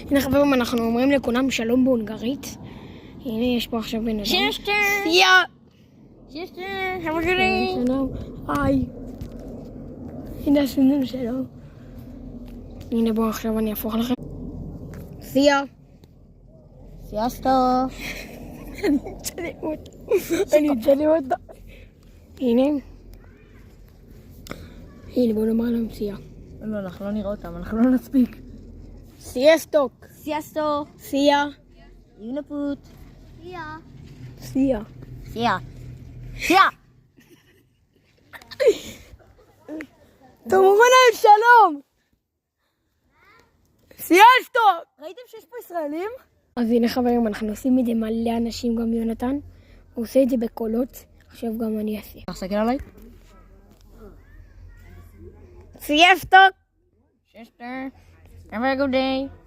הנה חברים, אנחנו אומרים לכולם שלום בהונגרית. הנה, יש פה עכשיו בן אדם. שיסטר! סיה! שיסטר! אבא שלי! שלום. היי. הנה הסינון שלו. הנה בואו עכשיו אני אהפוך לכם. סיה. סיאסטו! אני אצלם אותה. הנה. הנה בואו נאמר להם סיה. לא, אנחנו לא נראה אותם, אנחנו לא נספיק. סיאסטוק. סיאסטו! סיה. יונפוט! סיה. סייה! סייה! תאמרו להם שלום. סיאסטוק. ראיתם שיש פה ישראלים? אז הנה חברים, אנחנו עושים את זה מלא אנשים, גם יונתן. הוא עושה את זה בקולות, עכשיו גם אני אעשה. תסתכל עליי. סיאסטוק. שיסטר! Have a good day!